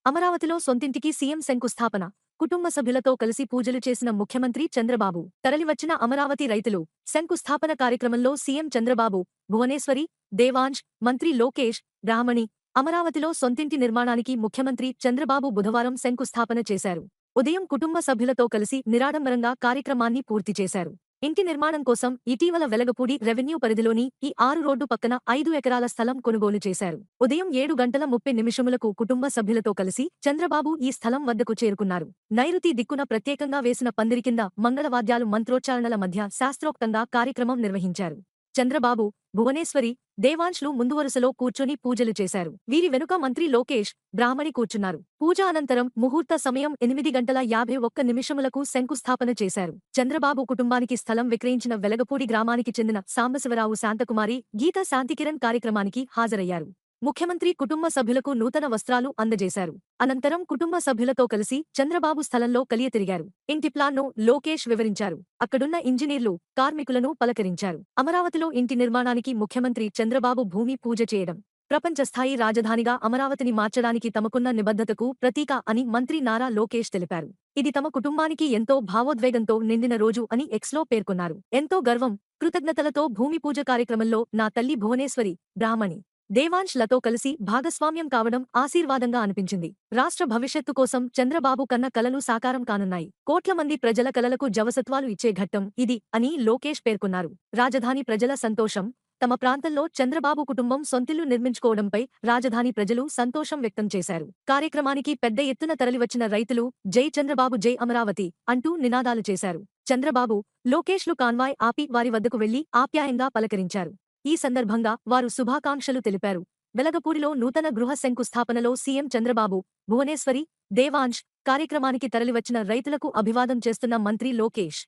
అమరావతిలో సొంతింటికి సీఎం శంకుస్థాపన. కుటుంబ సభ్యులతో కలిసి పూజలు చేసిన ముఖ్యమంత్రి చంద్రబాబు. తరలివచ్చిన అమరావతి రైతులు. శంకుస్థాపన కార్యక్రమంలో సీఎం చంద్రబాబు, భువనేశ్వరి, దేవాంశ్, మంత్రి లోకేష్, బ్రాహ్మణి. అమరావతిలో సొంతింటి నిర్మాణానికి ముఖ్యమంత్రి చంద్రబాబు బుధవారం శంకుస్థాపన చేశారు. ఉదయం కుటుంబ సభ్యులతో కలిసి నిరాడంబరంగా కార్యక్రమాన్ని పూర్తి చేశారు. ఇంటి నిర్మాణం కోసం ఇటీవల వెలగపూడి రెవెన్యూ పరిధిలోని ఈ 6 రోడ్డు పక్కన 5 ఎకరాల స్థలం కొనుగోలు చేశారు. ఉదయం 7:30 కుటుంబ సభ్యులతో కలిసి చంద్రబాబు ఈ స్థలం వద్దకు చేరుకున్నారు. నైరుతి దిక్కున ప్రత్యేకంగా వేసిన పందిరి కింద మంగళవాద్యాలు మంత్రోచ్చారణల మధ్య శాస్త్రోక్తంగా కార్యక్రమం నిర్వహించారు. చంద్రబాబు, భువనేశ్వరి, దేవాంశ్లు ముందు వరుసలో కూర్చొని పూజలు చేశారు. వీరి వెనుక మంత్రి లోకేష్, బ్రాహ్మణి కూర్చున్నారు. పూజ అనంతరం ముహూర్త సమయం 8:51 శంకుస్థాపన చేశారు. చంద్రబాబు కుటుంబానికి స్థలం విక్రయించిన వెలగపూడి గ్రామానికి చెందిన సాంబశివరావు శాంతకుమారి, గీతా శాంతికిరణ్ కార్యక్రమానికి హాజరయ్యారు. ముఖ్యమంత్రి కుటుంబ సభ్యులకు నూతన వస్త్రాలు అందజేశారు. అనంతరం కుటుంబ సభ్యులతో కలిసి చంద్రబాబు స్థలంలో కలియతిరిగారు. ఇంటి ప్లాన్ను లోకేష్ వివరించారు. అక్కడున్న ఇంజనీర్లు, కార్మికులను పలకరించారు. అమరావతిలో ఇంటి నిర్మాణానికి ముఖ్యమంత్రి చంద్రబాబు భూమి పూజ చేయడం ప్రపంచస్థాయి రాజధానిగా అమరావతిని మార్చడానికి తమకున్న నిబద్ధతకు ప్రతీక అని మంత్రి నారా లోకేష్ తెలిపారు. ఇది తమ కుటుంబానికి ఎంతో భావోద్వేగంతో నిండిన రోజు అని ఎక్స్లో పేర్కొన్నారు. ఎంతో గర్వం, కృతజ్ఞతలతో భూమి పూజ కార్యక్రమంలో నా తల్లి భువనేశ్వరి, బ్రాహ్మణి, దేవాంశ్ లతో కలిసి భాగస్వామ్యం కావడం ఆశీర్వాదంగా అనిపించింది. రాష్ట్ర భవిష్యత్తు కోసం చంద్రబాబు కన్న కలలు సాకారం కానున్నాయి. కోట్ల మంది ప్రజల కలలకు జవసత్వాలు ఇచ్చే ఘట్టం ఇది అని లోకేష్ పేర్కొన్నారు. రాజధాని ప్రజల సంతోషం. తమ ప్రాంతంలో చంద్రబాబు కుటుంబం సొంతిల్లు నిర్మించుకోవడంపై రాజధాని ప్రజలు సంతోషం వ్యక్తం చేశారు. కార్యక్రమానికి పెద్ద ఎత్తున తరలివచ్చిన రైతులు జై చంద్రబాబు జై అమరావతి అంటూ నినాదాలు చేశారు. చంద్రబాబు, లోకేష్లు కాన్వాయ్ ఆపి వారి వద్దకు వెళ్లి ఆప్యాయంగా పలకరించారు. ఈ సందర్భంగా వారు శుభాకాంక్షలు తెలిపారు. వెలగపూడిలో నూతన గృహ శంకుస్థాపనలో సీఎం చంద్రబాబు, భువనేశ్వరి, దేవాంశ్, కార్యక్రమానికి తరలివచ్చిన రైతులకు అభివాదం చేస్తున్న మంత్రి లోకేష్.